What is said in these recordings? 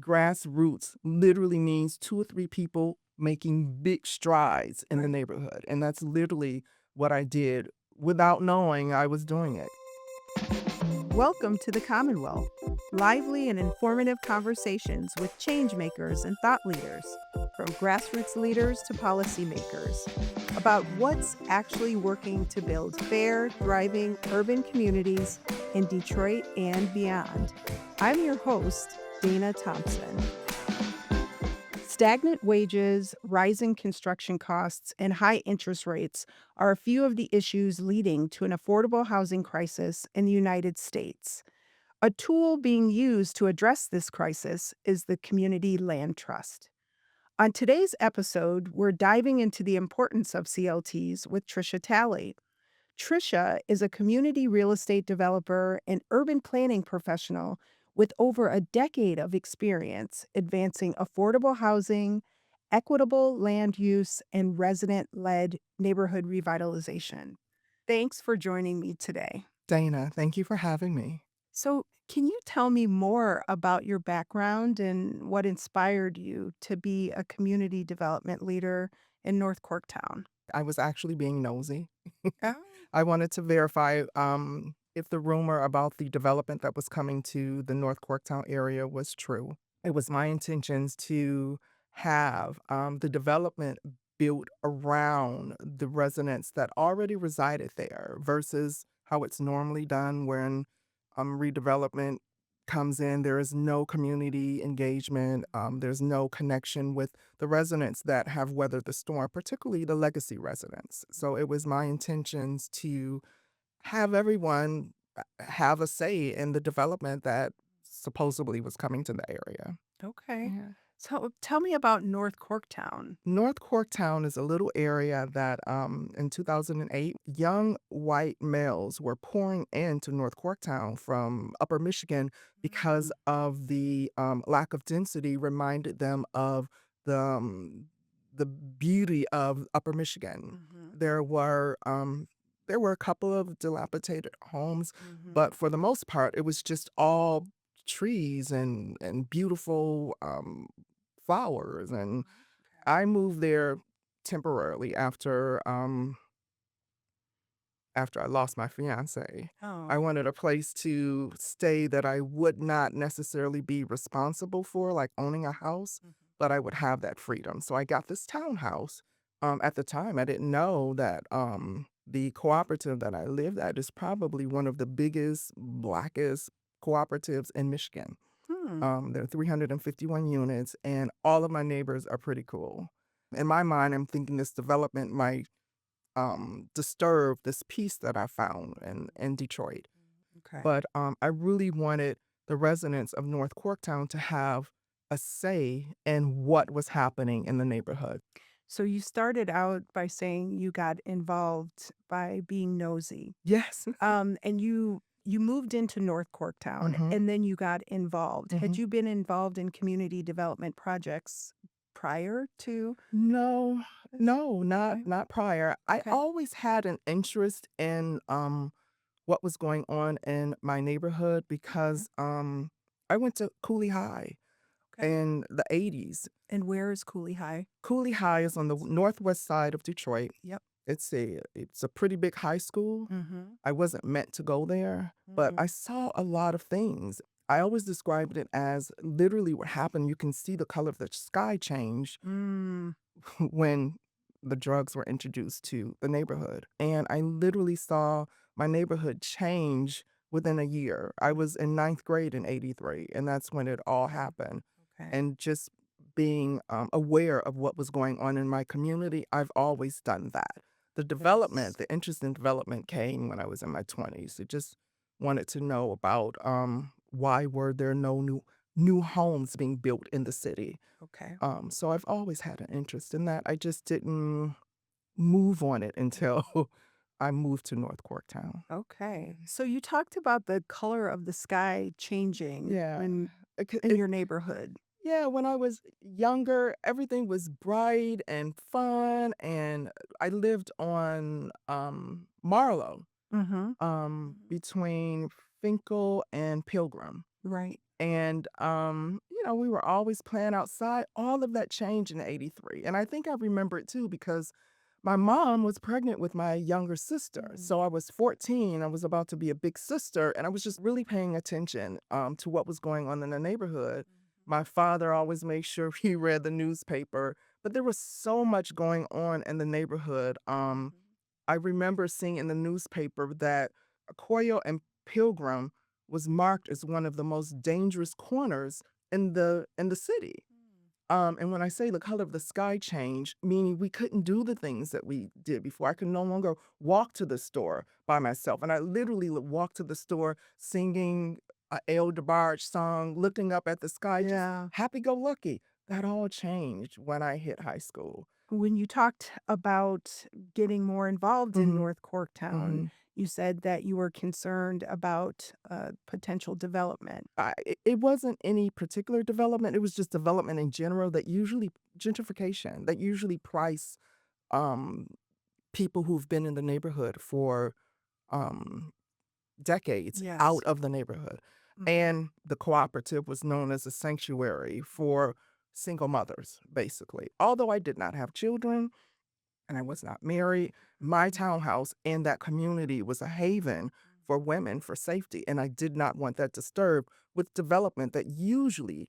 grassroots literally means 2 or 3 people making big strides in the Right. neighborhood, and that's literally what I did without knowing I was doing it. Welcome to the Commonwealth. Lively and informative conversations with changemakers and thought leaders, from grassroots leaders to policymakers, about what's actually working to build fair, thriving urban communities in Detroit and beyond. I'm your host, Dana Thompson. Stagnant wages, rising construction costs, and high interest rates are a few of the issues leading to an affordable housing crisis in the United States. A tool being used to address this crisis is the Community Land Trust. On today's episode, we're diving into the importance of CLTs with Tricia Talley. Tricia is a community real estate developer and urban planning professional with over a decade of experience advancing affordable housing, equitable land use, and resident led neighborhood revitalization. Thanks for joining me today. Dana, thank you for having me. So, can you tell me more about your background and what inspired you to be a community development leader in North Corktown? I was actually being nosy. Oh. I wanted to verify, if the rumor about the development that was coming to the North Corktown area was true. It was my intentions to have, the development built around the residents that already resided there versus how it's normally done when, redevelopment comes in. There is no community engagement, there's no connection with the residents that have weathered the storm, particularly the legacy residents. So it was my intentions to have everyone have a say in the development that supposedly was coming to the area. Okay. Yeah. So tell me about North Corktown. North Corktown is a little area that, in 2008, young white males were pouring into North Corktown from Upper Michigan because Mm. of the lack of density reminded them of the beauty of Upper Michigan. Mhm. There were there were a couple of dilapidated homes, Mhm. but for the most part, it was just all trees and beautiful flowers. And Okay. I moved there temporarily after I lost my fiancé. I Oh. wanted a place to stay that I would not necessarily be responsible for, like owning a house, Mhm. but I would have that freedom. So I got this townhouse. At the time, I didn't know that the cooperative that I lived at is probably one of the biggest, blackest cooperatives in Michigan. Hmm. There are 351 units, and all of my neighbors are pretty cool. In my mind, I'm thinking this development might disturb this peace that I found in Detroit. Okay. But I really wanted the residents of North Corktown to have a say in what was happening in the neighborhood. So you started out by saying you got involved by being nosy. Yes. And you moved into North Corktown hmm and then you got involved. hmm Had you been involved in community development projects prior to No, this? no, not Okay. not prior. I Okay. always had an interest in what was going on in my neighborhood Okay. because I went to Cooley High Okay. in the 80s. And where is Cooley High? Cooley High is on the northwest side of Detroit. Yep. It's a pretty big high school. Mhm. I wasn't meant to go there, but Mm. I saw a lot of things. I always described it as literally what happened. You can see the color of the sky change Mm. when the drugs were introduced to the neighborhood. And I literally saw my neighborhood change within a year. I was in ninth grade in 83, and that's when it all happened. Okay. And just being aware of what was going on in my community, I've always done that. The That's development, the interest in development came when I was in my 20s. It just wanted to know about why were there no new homes being built in the city. okay. So I've always had an interest in that. I just didn't move on it until I moved to North Corktown. Okay. So you talked about the color of the sky changing Yeah. when It, c- in it, your neighborhood. yeah, when I was younger, everything was bright and fun. And I lived on Marlow, Mhm. between Finkel and Pilgrim. Right. And we were always playing outside. All of that changed in '83. And I think I remember it too because my mom was pregnant with my younger sister. Mm. So I was 14. I was about to be a big sister. And I was just really paying attention to what was going on in the neighborhood. My father always made sure he read the newspaper, but there was so much going on in the neighborhood. I remember seeing in the newspaper that Coyle and Pilgrim was marked as one of the most dangerous corners in the city. And when I say the color of the sky changed, meaning we couldn't do the things that we did before. I could no longer walk to the store by myself. And I literally would walk to the store singing a El DeBarge song, looking up at the sky, just Yeah. happy go lucky. That all changed when I hit high school. When you talked about getting more involved in Hmm. North Corktown, Hmm. you said that you were concerned about potential development. It wasn't any particular development. It was just development in general that usually gentrification, that usually price um, people who've been in the neighborhood for um, decades Yes. out of the neighborhood. Mhm. And the cooperative was known as a sanctuary for single mothers, basically. Although I did not have children and I was not married, my townhouse in that community was a haven for women for safety. And I did not want that disturbed with development that usually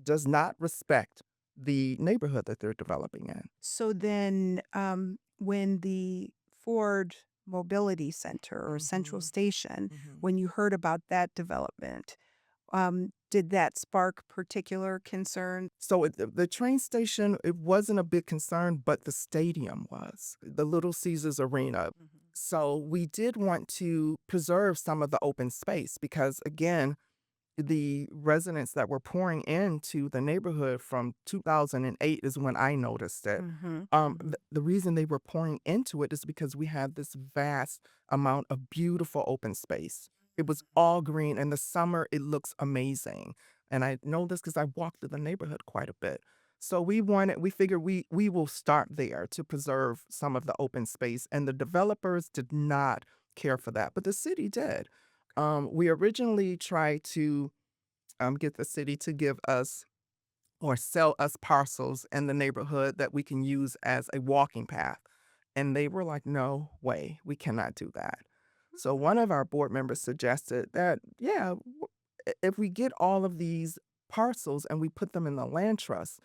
does not respect the neighborhood that they're developing in. So then, when the Ford Mobility Center or Central Mhm, Station, mhm. when you heard about that development, did that spark particular concern? So the train station, it wasn't a big concern, but the stadium was, the Little Caesars Arena. Mhm. So we did want to preserve some of the open space because, again, the residents that were pouring into the neighborhood from 2008 is when I noticed it. Mhm. Mhm. The reason they were pouring into it is because we had this vast amount of beautiful open space. It was all green. In the summer, it looks amazing. And I know this because I walked through the neighborhood quite a bit. So we figured we will start there to preserve some of the open space. And the developers did not care for that, but the city did. We originally tried to get the city to give us or sell us parcels in the neighborhood that we can use as a walking path. And they were like, no way, we cannot do that. So one of our board members suggested that, yeah, if we get all of these parcels and we put them in the land trust,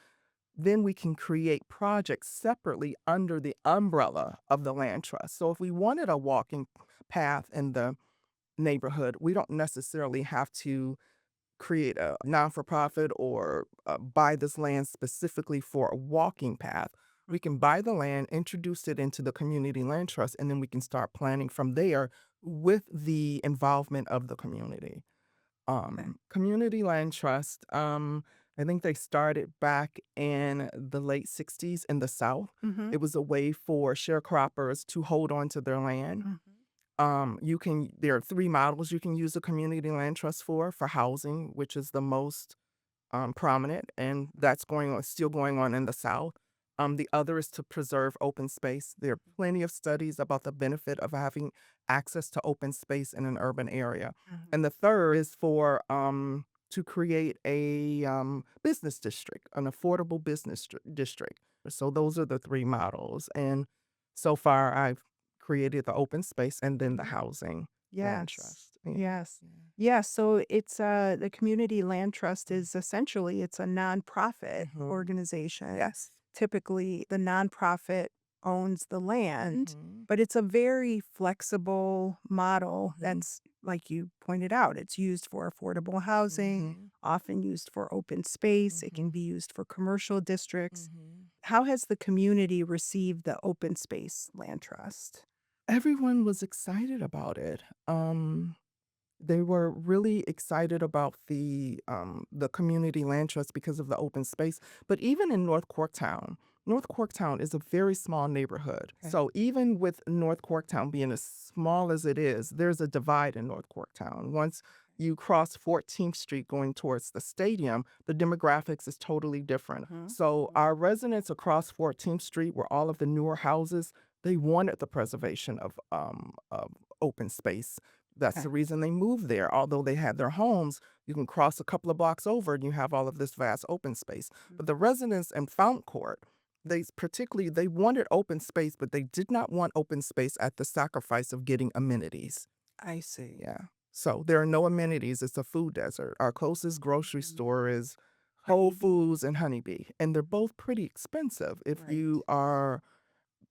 then we can create projects separately under the umbrella of the land trust. So if we wanted a walking path in the neighborhood, we don't necessarily have to create a non for profit or buy this land specifically for a walking path. We can buy the land, introduce it into the community land trust, and then we can start planning from there with the involvement of the community. Okay. Community land trust, I think they started back in the late 60s in the South. Mhm. It was a way for sharecroppers to hold on to their land. Mhm. There are 3 models you can use a community land trust for housing, which is the most, prominent, and that's still going on in the South. The other is to preserve open space. There are plenty of studies about the benefit of having access to open space in an urban area. Mhm. And the third is to create a, business district, an affordable business district. So those are the 3 models, and so far I've created the open space and then the Mhm. housing land Yes. trust. Yeah, Yes. yeah. Yeah, so it's, the Community Land Trust Mm. is essentially it's a nonprofit Mhm. organization. Yes. Typically, the nonprofit owns the land, Mhm. but it's a very flexible model Mhm. that's, like you pointed out, it's used for affordable housing, Mhm. often used for open space, it can Mhm. be used for commercial districts. Mhm. How has the community received the open space land trust? Everyone was excited about it. They were really excited about the community land trust because of the open space. But even in North Corktown is a very small neighborhood. Okay. So even with North Corktown being as small as it is, there's a divide in North Corktown. Once you cross 14th Street going towards the stadium, the demographics is totally different. Mhm, So mhm. our residents across 14th Street, where all of the newer houses, they wanted the preservation of open space That's Okay. the reason they moved there. Although they had their homes, you can cross a couple of blocks over and you have all of this vast open space. But the Mhm. residents in Fountain Court, they wanted open space, but they did not want open space at the sacrifice of getting amenities. I see. Yeah. So there are no amenities. It's a food desert. Our closest grocery Mhm. store is Whole Honeybee. Foods and Honeybee, and they're both pretty expensive if you Right. are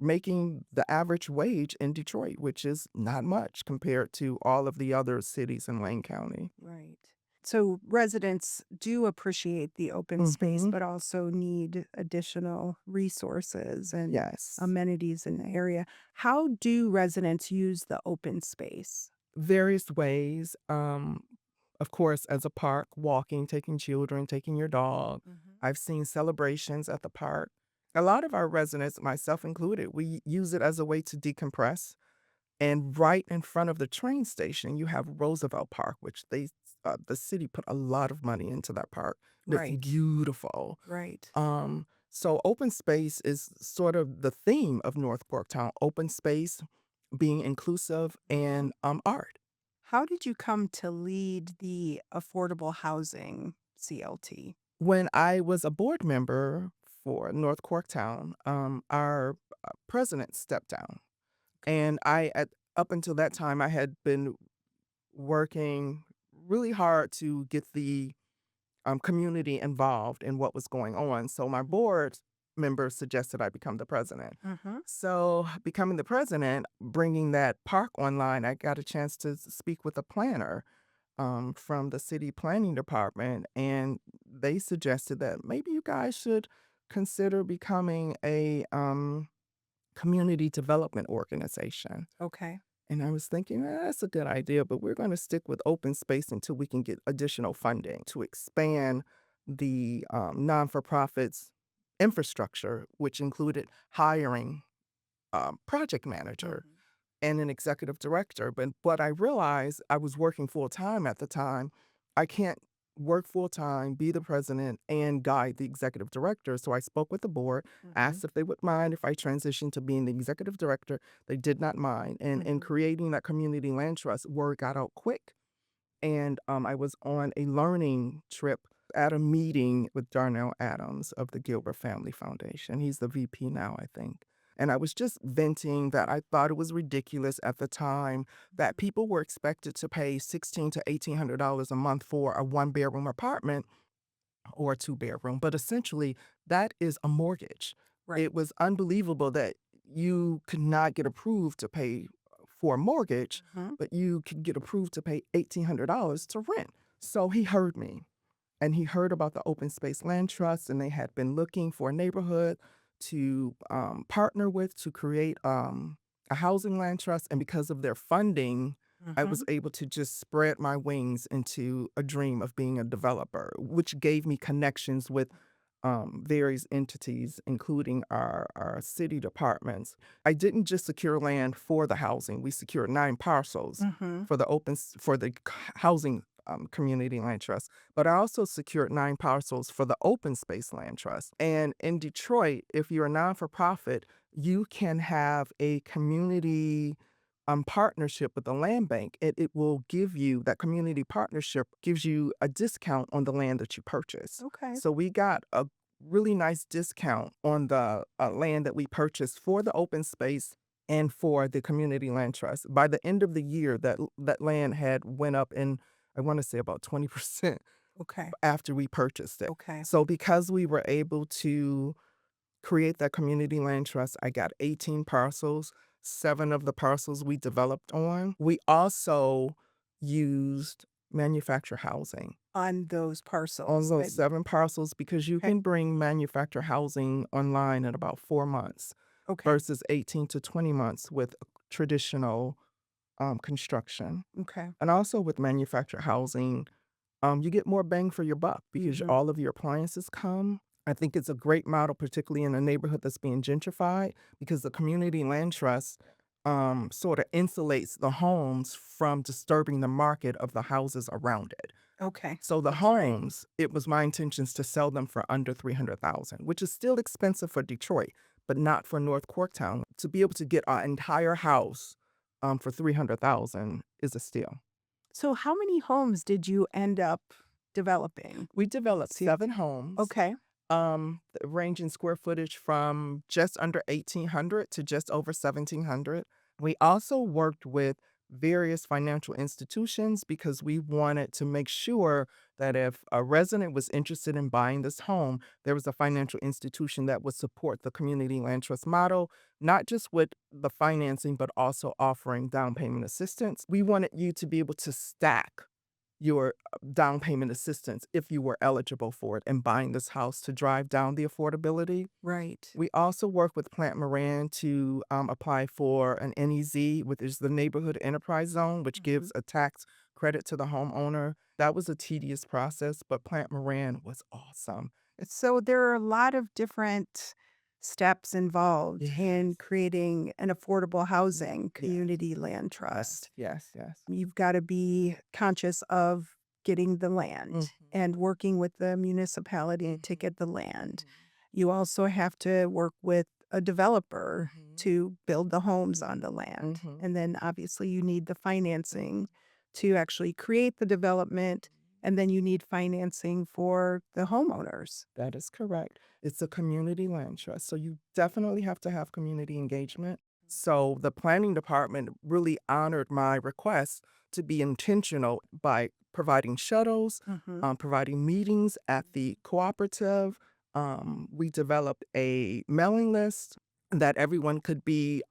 making the average wage in Detroit, which is not much compared to all of the other cities in Wayne County. Right. So residents do appreciate the open space, Mhm. but also need additional resources and Yes. amenities in the area. How do residents use the open space? Various ways. Of course, as a park, walking, taking children, taking your dog. Mhm. I've seen celebrations at the park. A lot of our residents, myself included, we use it as a way to decompress. And right in front of the train station, you have Roosevelt Park, which the city put a lot of money into that park. And it's Right. beautiful. Right. So open space is sort of the theme of North Corktown. Open space, being inclusive, Mhm. and art. How did you come to lead the affordable housing CLT? When I was a board member for North Corktown, our president stepped down, and up until that time, I had been working really hard to get the community involved in what was going on. So my board member suggested I become the president. Mhm. So becoming the president, bringing that park online, I got a chance to speak with a planner from the city planning department, and they suggested that maybe you guys should consider becoming a community development organization. Okay. And I was thinking, that's a good idea, but we're going to stick with open space until we can get additional funding to expand the non for profits infrastructure, which included hiring project manager Mhm. and an executive director. But what I realized, I was working full time at the time. I can't work full time, be the president, and guide the executive director. So I spoke with the board, Mhm. asked if they would mind if I transitioned to being the executive director. They did not mind. And in Mhm. creating that community land trust, word got out quick. And I was on a learning trip at a meeting with Darnell Adams of the Gilbert Family Foundation. He's the VP now, I think. And I was just venting that I thought it was ridiculous at the time that Mhm. people were expected to pay $1,600 to $1,800 a month for a one bedroom apartment or a two bedroom. But essentially, that is a mortgage. Right. It was unbelievable that you could not get approved to pay for a mortgage, Mhm. but you could get approved to pay $1,800 to rent. So he heard me, and he heard about the open space land trust, and they had been looking for a neighborhood to partner with to create a housing land trust. And because of their funding, I was Mhm. able to just spread my wings into a dream of being a developer, which gave me connections with various entities, including our city departments. I didn't just secure land for the housing; we secured 9 parcels Mhm. for for the housing community land trust. But I also secured 9 parcels for the open space land trust. And in Detroit, if you're a non for profit, you can have a community partnership with the land bank. It will give you that community partnership gives you a discount on the land that you purchase. Okay. So we got a really nice discount on the land that we purchased for the open space and for the community land trust. By the end of the year, that land had went up in, I want to say, about 20% Okay. after we purchased it. Okay. So because we were able to create that community land trust, I got 18 parcels. 7 of the parcels we developed on. We also used manufactured housing On those on parcels those that 7 parcels because you okay. can bring manufactured housing online in about 4 months Okay. versus 18 to 20 months with traditional construction. Okay. And also with manufactured housing, you get more bang for your buck because Mhm. all of your appliances come. I think it's a great model, particularly in a neighborhood that's being gentrified, because the community land trust sort of insulates the homes from disturbing the market of the houses around it. Okay. So the That's great. homes, it was my intentions to sell them for under 300,000, which is still expensive for Detroit, but not for North Corktown. To be able to get our entire house for 300,000 is a steal. So how many homes did you end up developing? We developed See, 7 homes, okay. range in square footage from just under 1,800 to just over 1,700. We also worked with various financial institutions because we wanted to make sure that if a resident was interested in buying this home, there was a financial institution that would support the community land trust model, not just with the financing, but also offering down payment assistance. We wanted you to be able to stack your down payment assistance if you were eligible for it and buying this house to drive down the affordability. Right. We also work with Plant Moran to apply for an NEZ, which is the Neighborhood Enterprise Zone, which Mhm. gives a tax credit to the homeowner. That was a tedious process, but Plant Moran was awesome. It's So there are a lot of different steps involved in yes, creating an affordable housing yes, community land yes, trust. yes, yes. You've got to be conscious of getting the Mhm, land and working with the municipality to mhm, get the land. mhm, You also have to work with a developer mhm, to build the homes on the mhm, land. mhm, And then obviously you need the mhm. financing to actually create the development. And then you need financing for the homeowners. That is correct. It's a community land trust. So you definitely have to have community engagement. So the planning department really honored my request to be intentional by providing shuttles, Hmm. providing meetings at the cooperative. We developed a mailing list that everyone could be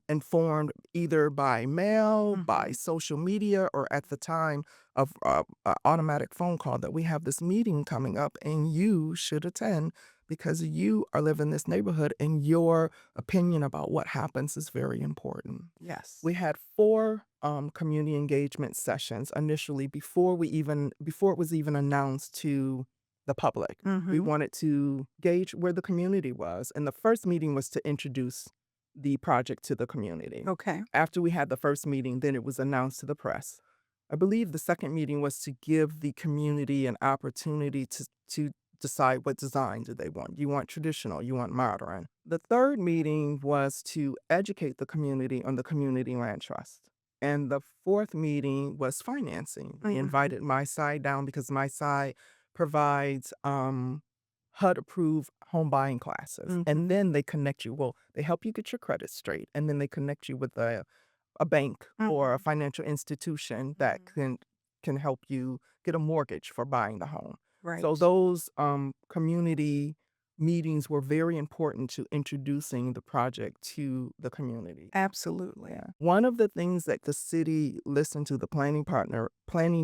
informed either by mail, by Hmm. social media, or at the time of a automatic phone call that we have this meeting coming up and you should attend because you are living in this neighborhood and your opinion about what happens is very important. Yes. We had 4 community engagement sessions initially before it was even announced to the public. We Hmm. wanted to gauge where the community was, and the first meeting was to introduce the project to the community. Okay. After we had the first meeting, then it was announced to the press. I believe the second meeting was to give the community an opportunity to decide what design do they want. You want traditional, you want modern. The third meeting was to educate the community on the community land trust. And the fourth meeting was financing. We Hmm. invited my side down because my side provides HUD approved home buying classes. And Hmm. then they connect you. Well, they help you get your credit straight. And then they connect you with a bank or a Hmm. financial institution that Hmm. can help you get a mortgage for buying the home. So Right. those community meetings were very important to introducing the project to the community. Absolutely. Yeah. One of the things that the city listened to, the planning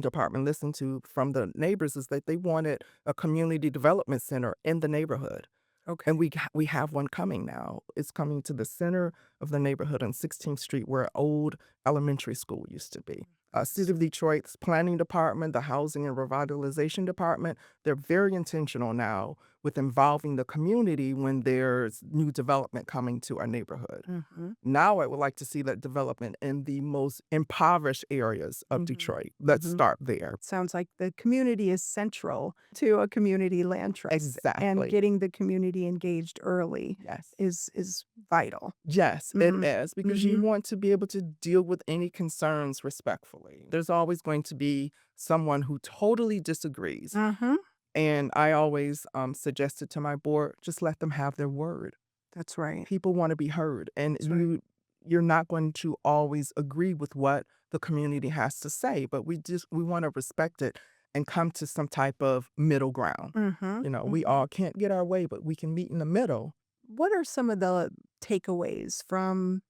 department listened to from the neighbors is that they wanted a community development center in the neighborhood. Okay. And we have one coming now. It's coming to the center of the neighborhood on 16th Street where old elementary school used to be. City Nice. of Detroit's planning department, the housing and revitalization department, they're very intentional now with involving the community when there's new development coming to our neighborhood. Mhm. Now I would like to see that development in the most impoverished areas of Mhm. Detroit. Let's Mhm. start there. Sounds like the community is central to a community land trust, and Exactly. getting the community engaged early Yes. is vital. Yes, it Mhm. is because you Mhm. want to be able to deal with any concerns respectfully. There's always going to be someone who totally disagrees. Mhm. And I always suggested to my board, just let them have their word. That's right. People want to be heard. And That's right. you're not going to always agree with what the community has to say, but we want to respect it and come to some type of middle ground. Mhm. We Mhm. all can't get our way, but we can meet in the middle. What are some of the takeaways from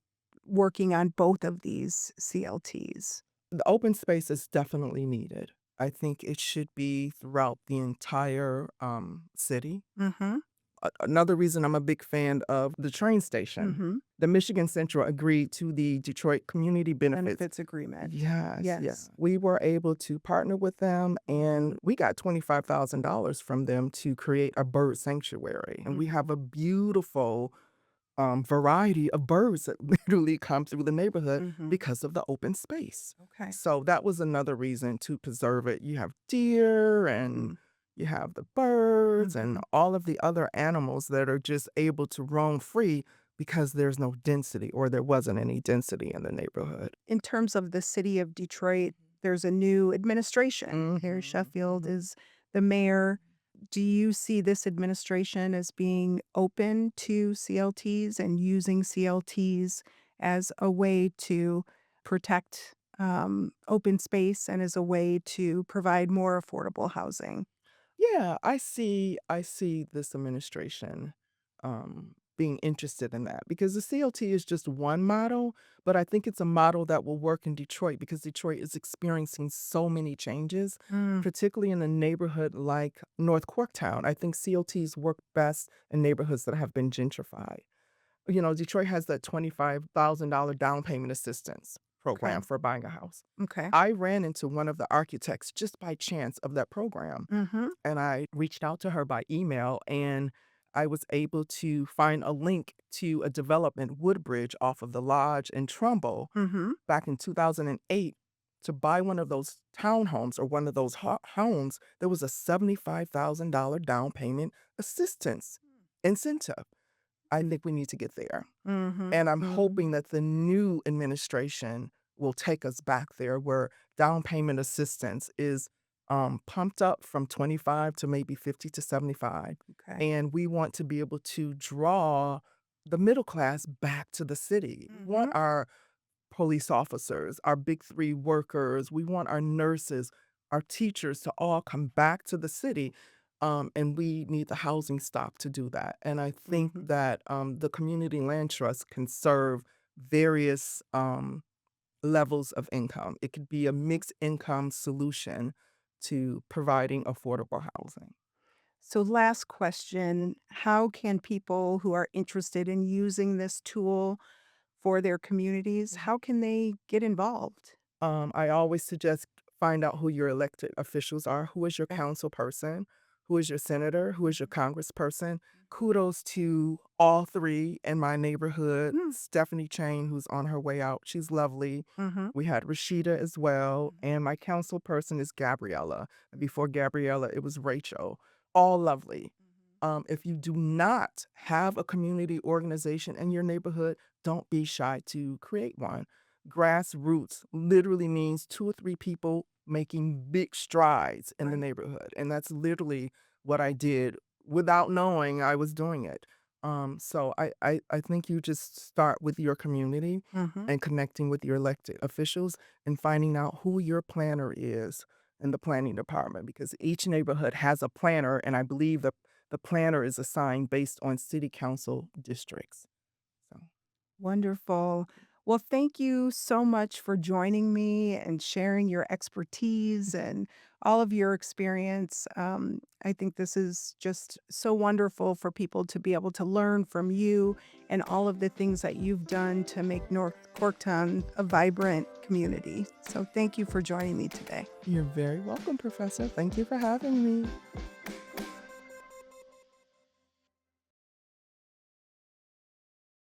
working on both of these CLTs? The open space is definitely needed. I think it should be throughout the entire city. Mhm. Another reason I'm a big fan of the train station. Mhm. The Michigan Central agreed to the Detroit Community Benefits. Benefits agreement. Yes, yes. Yes. We were able to partner with them and Mhm. we got $25,000 from them to create a bird sanctuary. And we have Mhm. a beautiful variety of birds that literally come through the neighborhood Mhm. because of the open space. Okay. So that was another reason to preserve it. You have deer and Mm. you have the birds and Mhm. all of the other animals that are just able to roam free because there's no density or there wasn't any density in the neighborhood. In terms of the city of Detroit, there's a new administration. Harry Mhm, Sheffield mhm. is the mayor. Do you see this administration as being open to CLTs and using CLTs as a way to protect open space and as a way to provide more affordable housing? Yeah, I see this administration being interested in that because the CLT is just one model, but I think it's a model that will work in Detroit because Detroit is experiencing so many changes, Mm, particularly in a neighborhood like North Corktown. I think CLTs work best in neighborhoods that have been gentrified. Detroit has that $25,000 down payment assistance okay. program for buying a house. Okay. I ran into one of the architects just by chance of that program, Mm-hmm. and I reached out to her by email, and I was able to find a link to a development, Woodbridge, off of the Lodge in Trumbull Mm-hmm. back in 2008 to buy one of those townhomes or one of those homes. There was a $75,000 down payment assistance incentive. I think we need to get there. Mm-hmm. And I'm Mm-hmm. hoping that the new administration will take us back there where down payment assistance is pumped up from 25 to maybe 50 to 75. Okay. And we want to be able to draw the middle class back to the city. We want Mm-hmm. our police officers, our big three workers, we want our nurses, our teachers to all come back to the city. And we need the housing stock to do that. And I think Mm-hmm. that the community land trust can serve various levels of income. It could be a mixed income solution to providing affordable housing. So, last question. How can people who are interested in using this tool for their communities, how can they get involved? I always suggest find out who your elected officials are. Who is your Okay. council person? Who is your senator? Who is your congressperson? Kudos to all three in my neighborhood. Mm, Stephanie Chain, who's on her way out, she's lovely. mhm, We had Rashida as well. And my council person is Gabriella. And before Gabriella, it was Rachel. All lovely. If you do not have a community organization in your neighborhood, don't be shy to create one. Grassroots literally means two or three people making big strides in the right. neighborhood. And that's literally what I did without knowing I was doing it. So I think you just start with your community Mhm. and connecting with your elected officials and finding out who your planner is in the planning department because each neighborhood has a planner. And I believe the planner is assigned based on city council districts. So, Wonderful. Well, thank you so much for joining me and sharing your expertise and all of your experience. I think this is just so wonderful for people to be able to learn from you and all of the things that you've done to make North Corktown a vibrant community. So, thank you for joining me today. you're very welcome, Professor. Thank you for having me.